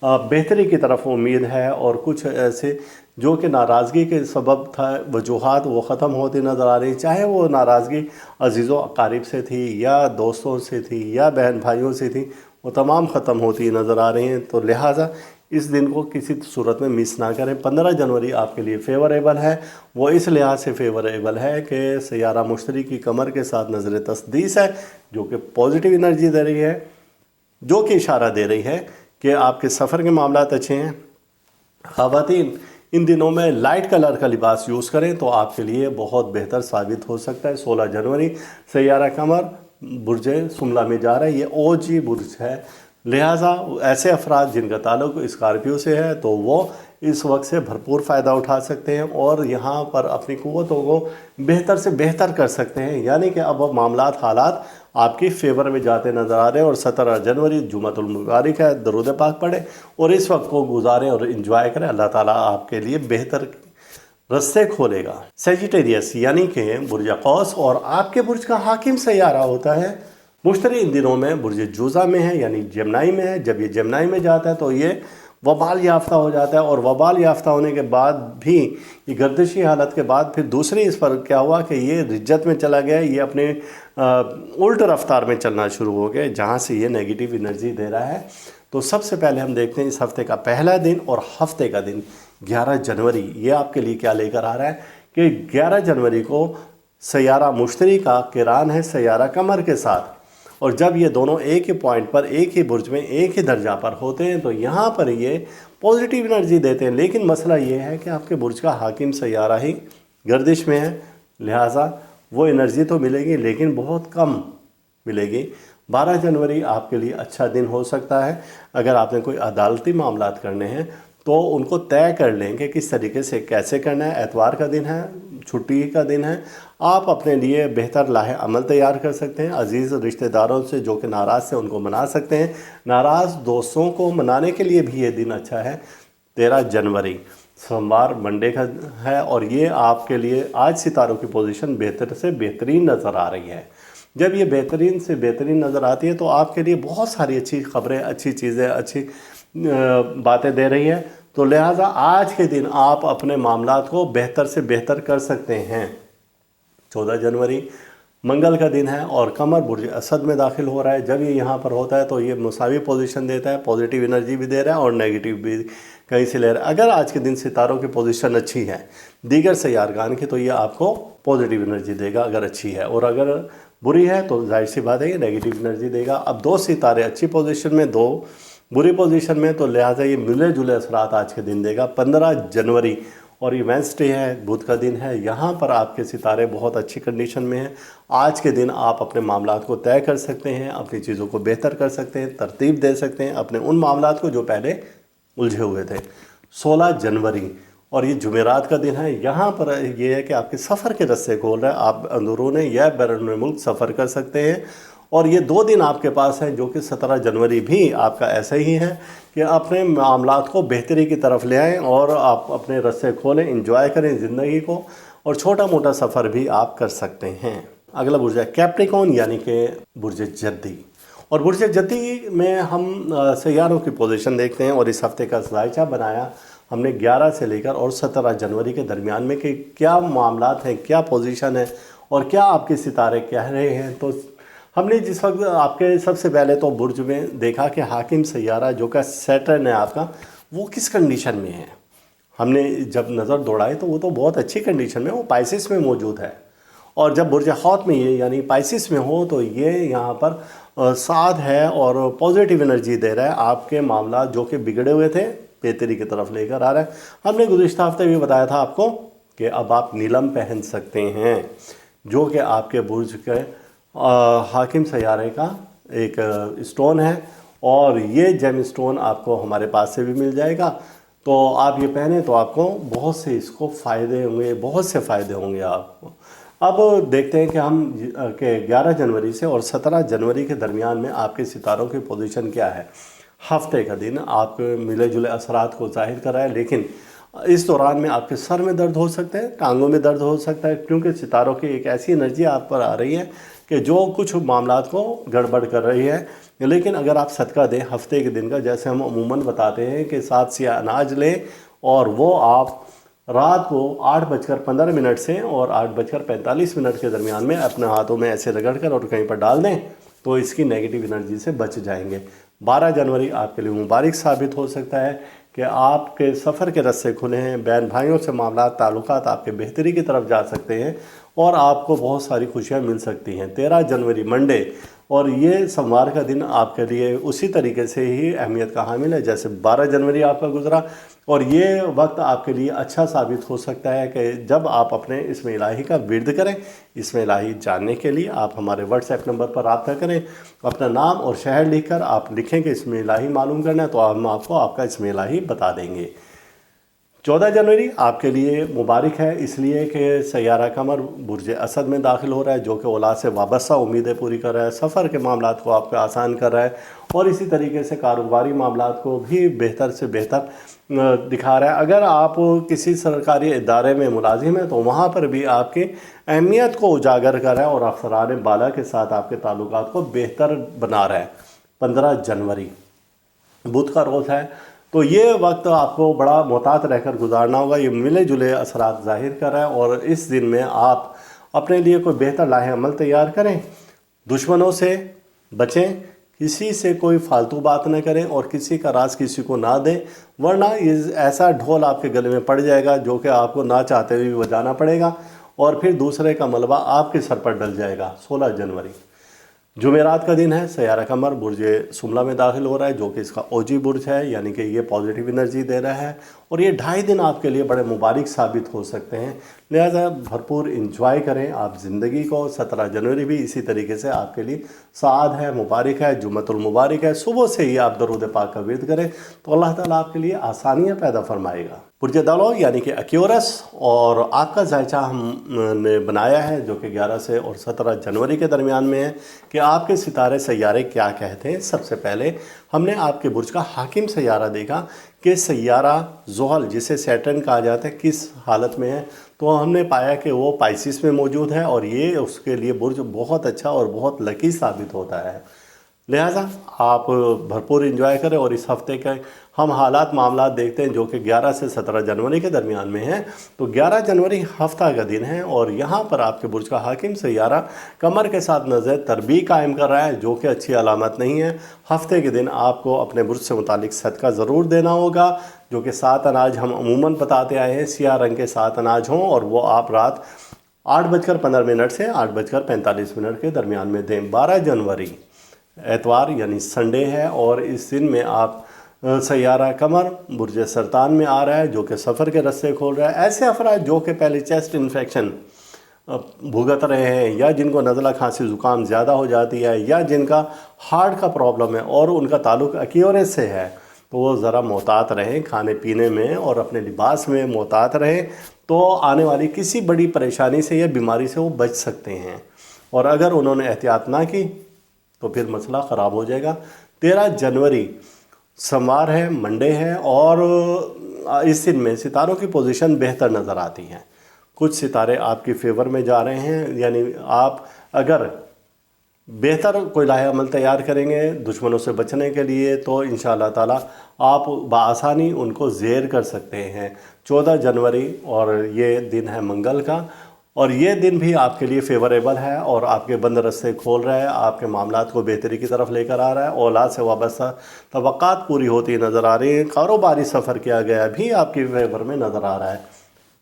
بہتری کی طرف امید ہے، اور کچھ ایسے جو کہ ناراضگی کے سبب تھا وجوہات وہ ختم ہوتی نظر آ رہی ہیں، چاہے وہ ناراضگی عزیز و اقارب سے تھی یا دوستوں سے تھی یا بہن بھائیوں سے تھی، وہ تمام ختم ہوتی نظر آ رہی ہیں۔ تو لہٰذا اس دن کو کسی صورت میں مس نہ کریں۔ 15 جنوری آپ کے لیے فیوریبل ہے، وہ اس لحاظ سے فیوریبل ہے کہ سیارہ مشتری کی قمر کے ساتھ نظر تسدیس ہے، جو کہ پازیٹیو انرجی دے رہی ہے، جو کہ اشارہ دے رہی ہے کہ آپ کے سفر کے معاملات اچھے ہیں۔ خواتین ان دنوں میں لائٹ کلر کا لباس یوز کریں تو آپ کے لیے بہت بہتر ثابت ہو سکتا ہے۔ 16 جنوری سیارہ قمر برج سملہ میں جا رہا ہے، یہ اوجی برج ہے، لہٰذا ایسے افراد جن کا تعلق اسکارپیو سے ہے تو وہ اس وقت سے بھرپور فائدہ اٹھا سکتے ہیں، اور یہاں پر اپنی قوتوں کو بہتر سے بہتر کر سکتے ہیں، یعنی کہ اب معاملات حالات آپ کی فیور میں جاتے نظر آ رہے ہیں۔ اور 17 جنوری جمعۃ المبارک ہے، درود پاک پڑھیں اور اس وقت کو گزاریں اور انجوائے کریں، اللہ تعالیٰ آپ کے لیے بہتر رستے کھولے گا۔ سیجیٹیریس یعنی کہ برج قوس اور آپ کے برج کا حاکم سیارہ ہوتا ہے مشتری، ان دنوں میں برج جوزہ میں ہے، یعنی جمنائی میں ہے۔ جب یہ جمنائی میں جاتا ہے تو یہ وبال یافتہ ہو جاتا ہے، اور وبال یافتہ ہونے کے بعد بھی یہ گردشی حالت کے بعد پھر دوسری اس پر کیا ہوا کہ یہ رجت میں چلا گیا، یہ اپنے الٹ رفتار میں چلنا شروع ہو گئے، جہاں سے یہ نیگیٹو انرجی دے رہا ہے۔ تو سب سے پہلے ہم دیکھتے ہیں اس ہفتے کا پہلا دن اور ہفتے کا دن 11 جنوری، یہ آپ کے لیے کیا لے کر آ رہا ہے کہ 11 جنوری کو سیارہ مشتری کا قران ہے سیارہ قمر کے ساتھ، اور جب یہ دونوں ایک ہی پوائنٹ پر، ایک ہی برج میں، ایک ہی درجہ پر ہوتے ہیں تو یہاں پر یہ پازیٹیو انرجی دیتے ہیں، لیکن مسئلہ یہ ہے کہ آپ کے برج کا حاکم سیارہ ہی گردش میں ہے، لہٰذا وہ انرجی تو ملے گی لیکن بہت کم ملے گی۔ 12 جنوری آپ کے لیے اچھا دن ہو سکتا ہے، اگر آپ نے کوئی عدالتی معاملات کرنے ہیں تو ان کو طے کر لیں کہ کس طریقے سے کیسے کرنا ہے۔ اتوار کا دن ہے، چھٹی کا دن ہے، آپ اپنے لیے بہتر لاہ عمل تیار کر سکتے ہیں، عزیز رشتہ داروں سے جو کہ ناراض سے ان کو منا سکتے ہیں، ناراض دوستوں کو منانے کے لیے بھی یہ دن اچھا ہے۔ 13 جنوری سوموار منڈے کا ہے، اور یہ آپ کے لیے آج ستاروں کی پوزیشن بہتر سے بہترین نظر آ رہی ہے۔ جب یہ بہترین سے بہترین نظر آتی ہے تو آپ کے لیے بہت ساری اچھی خبریں، اچھی چیزیں، اچھی باتیں دے رہی ہے، تو لہٰذا آج کے دن آپ اپنے معاملات کو بہتر سے بہتر کر سکتے ہیں۔ 14 جنوری منگل کا دن ہے اور قمر برج اسد میں داخل ہو رہا ہے۔ جب یہ یہاں پر ہوتا ہے تو یہ مساوی پوزیشن دیتا ہے، پازیٹیو انرجی بھی دے رہا ہے اور نیگیٹو بھی کہیں سے لے رہا ہے۔ اگر آج کے دن ستاروں کی پوزیشن اچھی ہے دیگر سیارگان کی تو یہ آپ کو پازیٹیو انرجی دے گا اگر اچھی ہے، اور اگر بری ہے تو ظاہر سی بات ہے یہ نیگیٹو انرجی دے گا۔ اب دو ستارے اچھی پوزیشن میں، دو बुरी पोजीशन में, तो लिहाजा ये मिले जुले असरात आज के दिन देगा। 15 जनवरी और ये वेंसडे है, बुध का दिन है, यहाँ पर आपके सितारे बहुत अच्छी कंडीशन में हैं। आज के दिन आप अपने मामलात को तय कर सकते हैं, अपनी चीज़ों को बेहतर कर सकते हैं, तरतीब दे सकते हैं अपने उन मामलात को जो पहले उलझे हुए थे। 16 जनवरी और ये जुमेरात का दिन है, यहाँ पर ये है कि आपके सफ़र के रस्ते खोल रहे हैं, आप अंदरून या बैरून मुल्क सफ़र कर सकते हैं। और ये 2 दिन आपके पास हैं जो कि 17 जनवरी भी आपका ऐसा ही है कि अपने मामलात को बेहतरी की तरफ ले आएँ और आप अपने रस्ते खोलें, इंजॉय करें ज़िंदगी को, और छोटा मोटा सफ़र भी आप कर सकते हैं। अगला बुर्ज है कैप्रिकॉर्न यानी कि बुर्ज जद्दी। और बुर्ज जद्दी में हम सैयारों की पोजीशन देखते हैं और इस हफ्ते का जायचा बनाया हमने 11 से लेकर और 17 जनवरी के दरमियान में कि क्या मामलात हैं, क्या पोजीशन है और क्या आपके सितारे कह रहे हैं। तो हमने जिस वक्त आपके सबसे पहले तो बुर्ज में देखा कि हाकिम सैयारा जो का सैटर्न है आपका, वो किस कंडीशन में है। हमने जब नज़र दौड़ाई तो वो तो बहुत अच्छी कंडीशन में, वो पाइसिस में मौजूद है। और जब बुर्ज हौत में ये यानी पाइसिस में हो तो ये यहाँ पर साथ है और पॉजिटिव एनर्जी दे रहा है, आपके मामला जो कि बिगड़े हुए थे बेहतरी की तरफ लेकर आ रहा है। हमने गुज़िश्ता हफ्ते भी बताया था आपको कि अब आप नीलम पहन सकते हैं जो कि आपके बुर्ज के हाकिम सैयारे का एक स्टोन है, और ये जेम स्टोन आपको हमारे पास से भी मिल जाएगा। तो आप ये पहने तो आपको बहुत से इसको फ़ायदे होंगे, बहुत से फ़ायदे होंगे आपको। अब देखते हैं कि हम के 11 जनवरी से और 17 जनवरी के दरमियान में आपके सितारों की पोजीशन क्या है। हफ्ते का दिन आपके मिले जुले असरात को ज़ाहिर कर रहा है, लेकिन इस दौरान में आपके सर में दर्द हो सकते हैं, टांगों में दर्द हो सकता है, क्योंकि सितारों की एक ऐसी एनर्जी आप पर आ रही है कि जो कुछ मामलात को गड़बड़ कर रही है। लेकिन अगर आप सदका दें हफ्ते के दिन का, जैसे हम अमूमन बताते हैं कि 7 सिया अनाज लें और वो आप रात को 8:15 से और 8:45 के दरमियान में अपने हाथों में ऐसे रगड़ कर और कहीं पर डाल दें तो इसकी नेगेटिव एनर्जी से बच जाएंगे। 12 जनवरी आपके लिए मुबारक साबित हो सकता है कि आपके सफ़र के रस्ते खुले हैं, बहन भाइयों से मामलात ताल्लुकात आपके बेहतरी की तरफ जा सकते हैं और आपको बहुत सारी खुशियां मिल सकती हैं। 13 जनवरी मंडे और ये सोमवार का दिन आपके लिए उसी तरीके से ही अहमियत का हामिल है जैसे 12 जनवरी आपका गुजरा, और ये वक्त आपके लिए अच्छा साबित हो सकता है कि जब आप अपने इसमें इलाही का विर्द करें। इसमें इलाही जानने के लिए आप हमारे व्हाट्सएप नंबर पर रब्ता करें, अपना नाम और शहर लिखकर आप लिखें कि इसमें इलाही मालूम करना है, तो हम आपको आपका इसमें इलाही बता देंगे। 14 जनवरी आपके लिए मुबारक है इसलिए कि सैयारा कमर बुर्ज असद में दाखिल हो रहा है जो कि औलाद से वाबस्ता उम्मीदें पूरी कर रहा है, सफ़र के मामलात को आपका आसान कर रहा है और इसी तरीके से कारोबारी मामलात को भी बेहतर से बेहतर दिखा रहा है। अगर आप किसी सरकारी इदारे में मुलाजिम हैं तो वहाँ पर भी आपकी अहमियत को उजागर कर रहा है और अफसरान बाला के साथ आपके ताल्लुकात को बेहतर बना रहा है। 15 जनवरी बुध का रोज़ है, तो ये वक्त आपको बड़ा मोहतात रहकर गुजारना होगा। ये मिले जुले असरात ज़ाहिर कर रहा है और इस दिन में आप अपने लिए कोई बेहतर लाहे अमल तैयार करें, दुश्मनों से बचें, किसी से कोई फालतू बात न करें और किसी का राज किसी को ना दें, वरना ये ऐसा ढोल आपके गले में पड़ जाएगा जो कि आपको ना चाहते हुए भी बजाना पड़ेगा और फिर दूसरे का मलबा आपके सर पर डल जाएगा। 16 जनवरी जुमेरात का दिन है, सैयारा कमर बुर्ज सुमला में दाखिल हो रहा है जो कि इसका ओजी बुर्ज है, यानी कि ये पॉजिटिव एनर्जी दे रहा है और ये 2.5 दिन आपके लिए बड़े मुबारक साबित हो सकते हैं। लिहाजा भरपूर इंजॉय करें आप ज़िंदगी को। 17 जनवरी भी इसी तरीके से आपके लिए साद है, मुबारक है, जुम्मतुल मुबारक है। सुबह से ही आप दरूद पाक का विर्द करें तो अल्लाह ताला आपके लिए आसानियाँ पैदा फरमाएगा। बुर्ज दालो यानी कि एक्यूरस, और आपका जायचा हमने बनाया है जो कि 11 से और 17 जनवरी के दरमियान में है कि आपके सितारे सैयारे क्या कहते हैं। सबसे पहले हमने आपके बुर्ज का हाकिम सैयारा देखा कि सैयारा ज़ुहल जिसे सैटर्न कहा जाता है किस हालत में है, तो हमने पाया कि वो पाइसिस में मौजूद है और ये उसके लिए बुर्ज बहुत अच्छा और बहुत लकी साबित होता है। लिहाजा आप भरपूर इंजॉय करें और इस हफ्ते के हम हालात मामलात देखते हैं जो कि 11 से 17 जनवरी के दरमियान में हैं। तो 11 जनवरी हफ्ता का दिन है और यहाँ पर आपके बुर्ज का हाकिम सैयारा कमर के साथ नज़र तरबी कायम कर रहा है जो कि अच्छी अलामत नहीं है। हफ्ते के दिन आपको अपने बुर्ज से मुतालिक सदका ज़रूर देना होगा जो कि 7 अनाज हम अमूमन बताते आए हैं, सियाह रंग के 7 अनाज हों और वो आप रात 8:15 से 8:45 के दरमियान में दें। 12 जनवरी एतवार यानी संडे है और इस दिन में आप सैयारा कमर बुर्ज सरतान में आ रहा है, जो कि सफ़र के रास्ते खोल रहा है। ऐसे अफराद जो कि पहले चेस्ट इन्फेक्शन भुगत रहे हैं, या जिनको नज़ला खांसी ज़ुकाम ज़्यादा हो जाती है, या जिनका हार्ट का प्रॉब्लम है और उनका ताल्लुक़ एक्यूरेस से है, तो वो ज़रा मोहतात रहें खाने पीने में और अपने लिबास में मोहतात रहें, तो आने वाली किसी बड़ी परेशानी से या बीमारी से वो बच सकते हैं। और अगर उन्होंने एहतियात ना की तो फिर मसला ख़राब हो जाएगा। 13 जनवरी सोमवार है, मंडे है, और इस दिन में सितारों की पोजीशन बेहतर नज़र आती है। कुछ सितारे आपकी फेवर में जा रहे हैं, यानी आप अगर बेहतर कोई लाहे अमल तैयार करेंगे दुश्मनों से बचने के लिए, तो इंशाअल्लाह ताला आप बआसानी उनको ज़ेर कर सकते हैं। 14 जनवरी और ये दिन है मंगल का, और ये दिन भी आपके लिए फेवरेबल है और आपके बंद रस्ते खोल रहा है, आपके मामलात को बेहतरी की तरफ लेकर आ रहा है। औलाद से वाबस्ता तवक्कात पूरी होती नज़र आ रही है। कारोबारी सफ़र किया गया भी आपके फेवर में नज़र आ रहा है।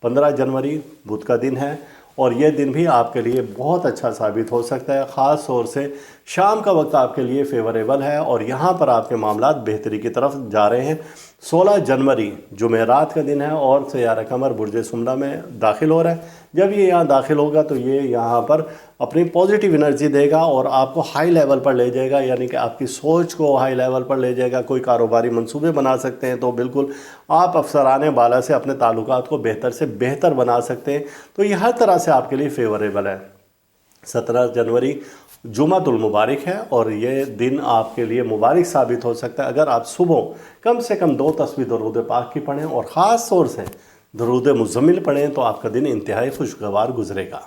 15 जनवरी बुध का दिन है, और ये दिन भी आपके लिए बहुत अच्छा साबित हो सकता है। ख़ास तौर से शाम का वक्त आपके लिए फेवरेबल है और यहाँ पर आपके मामलात बेहतरी की तरफ जा रहे हैं। 16 जनवरी जुमेरात का दिन है, और सैयारा कमर बुर्ज सुमरा में दाखिल हो रहा है। जब ये यहाँ दाखिल होगा तो ये यहाँ पर अपनी पॉजिटिव एनर्जी देगा और आपको हाई लेवल पर ले जाएगा, यानी कि आपकी सोच को हाई लेवल पर ले जाएगा। कोई कारोबारी मंसूबे बना सकते हैं तो बिल्कुल आप अफसरान बाला से अपने ताल्लुकात को बेहतर से बेहतर बना सकते हैं। तो ये हर तरह से आपके लिए फेवरेबल है। 17 जनवरी जुमातुल मुबारक है, और ये दिन आपके लिए मुबारक साबित हो सकता है अगर आप सुबह कम से कम 2 तस्बीह दरूद पाक की पढ़ें और ख़ास तौर से दरूद मुज़म्मिल पढ़ें, तो आपका दिन इंतहाई खुशगवार गुजरेगा।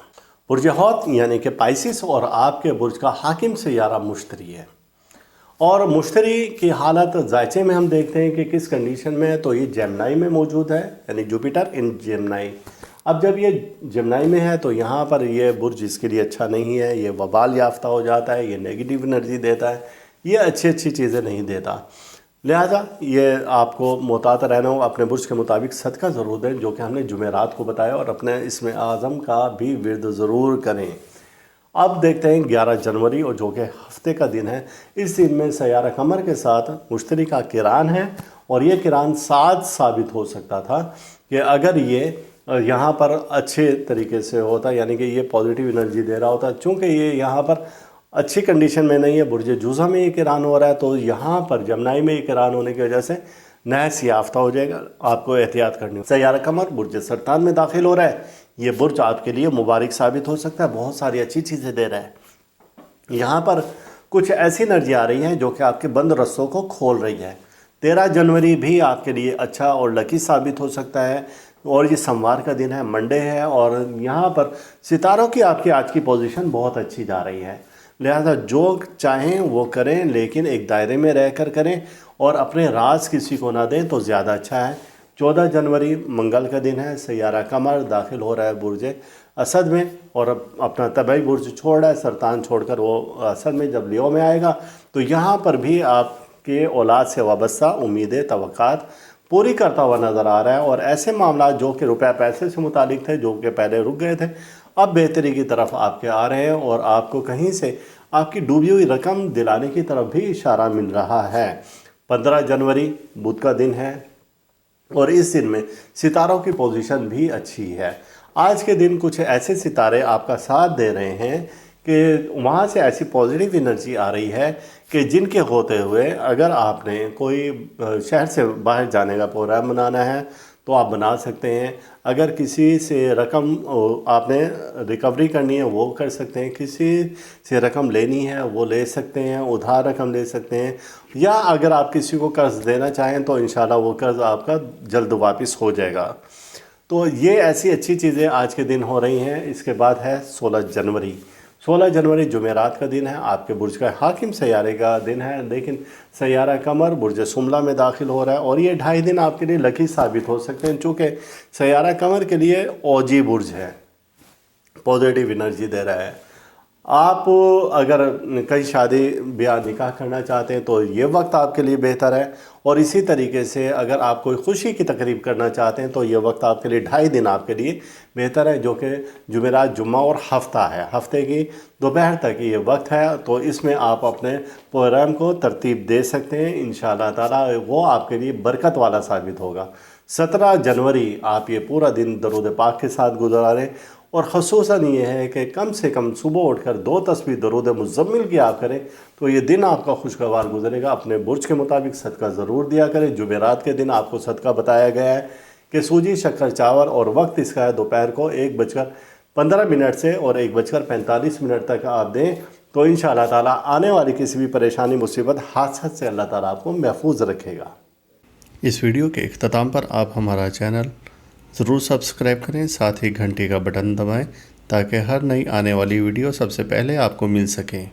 बुर्ज हौत यानी कि पाइसिस, और आपके बुर्ज का हाकिम सैयारा मुश्तरी है, और मुश्तरी की हालत जायचे में हम देखते हैं कि किस कंडीशन में है। तो ये जेमिनी में मौजूद है, यानी जुपिटर इन जेमिनी। अब जब ये जेमिनी में है तो यहाँ पर ये बुर्ज इसके लिए अच्छा नहीं है, ये वबाल याफ्ता हो जाता है, ये नेगेटिव एनर्जी देता है, ये अच्छी चीज़ें नहीं देता। लिहाजा ये आपको मोहतात रहना हो, अपने बुर्ज के मुताबिक सदका ज़रूर दें, जो कि हमने जुमेरात को बताया, और अपने इसमें आज़म का भी विर्द ज़रूर करें। अब देखते हैं 11 जनवरी, और जो कि हफ्ते का दिन है। इस दिन में सैयारा कमर के साथ मुश्तरी का किरान है, और ये किरान साज साबित हो सकता था कि अगर ये यहाँ पर अच्छे तरीके से होता, यानी कि ये पॉजिटिव एनर्जी दे रहा होता। चूँकि ये यहाँ पर अच्छी कंडीशन में नहीं है, बुर्ज जुज़ा में ये किरान हो रहा है, तो यहाँ पर जमनाई में ये किरान होने की वजह से नहस याफ्ता हो जाएगा, आपको एहतियात करनी हो। सैयारा कमर बुर्ज सरतान में दाखिल हो रहा है, ये बुर्ज आपके लिए मुबारक साबित हो सकता है, बहुत सारी अच्छी चीज़ें दे रहा है। यहाँ पर कुछ ऐसी एनर्जी आ रही है जो कि आपके बंद रस्तों को खोल रही है। 13 जनवरी भी आपके लिए अच्छा और लकी साबित हो सकता है, और ये सोमवार का दिन है, मंडे है, और यहाँ पर सितारों की आपकी आज की पोजीशन बहुत अच्छी जा रही है। लिहाजा जो चाहें वो करें, लेकिन एक दायरे में रहकर करें और अपने राज किसी को ना दें तो ज़्यादा अच्छा है। 14 जनवरी मंगल का दिन है, सैयारा कमर दाखिल हो रहा है बुर्ज असद में, और अपना तबई बुर्ज छोड़ रहा है, सरतान छोड़कर वो असद में जब लियो में आएगा, तो यहाँ पर भी आपके औलाद से वाबस्ता उम्मीदें तवक्कात पूरी करता हुआ नज़र आ रहा है। और ऐसे मामला जो कि रुपया पैसे से मुतालिक थे, जो कि पहले रुक गए थे, अब बेहतरी की तरफ आपके आ रहे हैं, और आपको कहीं से आपकी डूबी हुई रकम दिलाने की तरफ भी इशारा मिल रहा है। 15 जनवरी बुध का दिन है, और इस दिन में सितारों की पोजीशन भी अच्छी है। आज के दिन कुछ ऐसे सितारे आपका साथ दे रहे हैं कि वहाँ से ऐसी पॉजिटिव एनर्जी आ रही है कि जिनके होते हुए अगर आपने कोई शहर से बाहर जाने का प्रोग्राम बनाना है तो आप बना सकते हैं। अगर किसी से रकम आपने रिकवरी करनी है वो कर सकते हैं, किसी से रकम लेनी है वो ले सकते हैं, उधार रकम ले सकते हैं, या अगर आप किसी को कर्ज़ देना चाहें तो इंशाल्लाह वो कर्ज़ आपका जल्द वापस हो जाएगा। तो ये ऐसी अच्छी चीज़ें आज के दिन हो रही हैं। इसके बाद है 16 जनवरी। 16 जनवरी जुमेरात का दिन है, आपके बुर्ज का हाकिम सैयारे का दिन है, लेकिन सैयारा कमर बुर्ज सुमला में दाखिल हो रहा है, और ये 2.5 दिन आपके लिए लकी साबित हो सकते हैं, चूँकि सैयारा कमर के लिए ओजी बुर्ज है, पॉजिटिव एनर्जी दे रहा है। آپ اگر کہیں شادی بیاہ نکاح کرنا چاہتے ہیں تو یہ وقت آپ کے لیے بہتر ہے، اور اسی طریقے سے اگر آپ کوئی خوشی کی تقریب کرنا چاہتے ہیں تو یہ وقت آپ کے لیے 2.5 دن آپ کے لیے بہتر ہے، جو کہ جمعرات، جمعہ اور ہفتہ ہے، ہفتے کی دوپہر تک یہ وقت ہے۔ تو اس میں آپ اپنے پروگرام کو ترتیب دے سکتے ہیں، انشاءاللہ تعالی وہ آپ کے لیے برکت والا ثابت ہوگا۔ 17 جنوری آپ یہ پورا دن درود پاک کے ساتھ گزاریں، اور خصوصاً یہ ہے کہ کم سے کم صبح اٹھ کر 2 تسبیح درود مزمل کی آپ کریں تو یہ دن آپ کا خوشگوار گزرے گا۔ اپنے برج کے مطابق صدقہ ضرور دیا کریں۔ جمعرات کے دن آپ کو صدقہ بتایا گیا ہے کہ سوجی، شکر، چاول، اور وقت اس کا ہے دوپہر کو 1:15 سے اور 1:45 تک آپ دیں، تو انشاءاللہ تعالیٰ آنے والی کسی بھی پریشانی، مصیبت، حادثت سے اللہ تعالیٰ آپ کو محفوظ رکھے گا۔ اس ویڈیو کے اختتام پر آپ ہمارا چینل ضرور سبسکرائب کریں، ساتھ ہی گھنٹی کا بٹن دبائیں تاکہ ہر نئی آنے والی ویڈیو سب سے پہلے آپ کو مل سکیں۔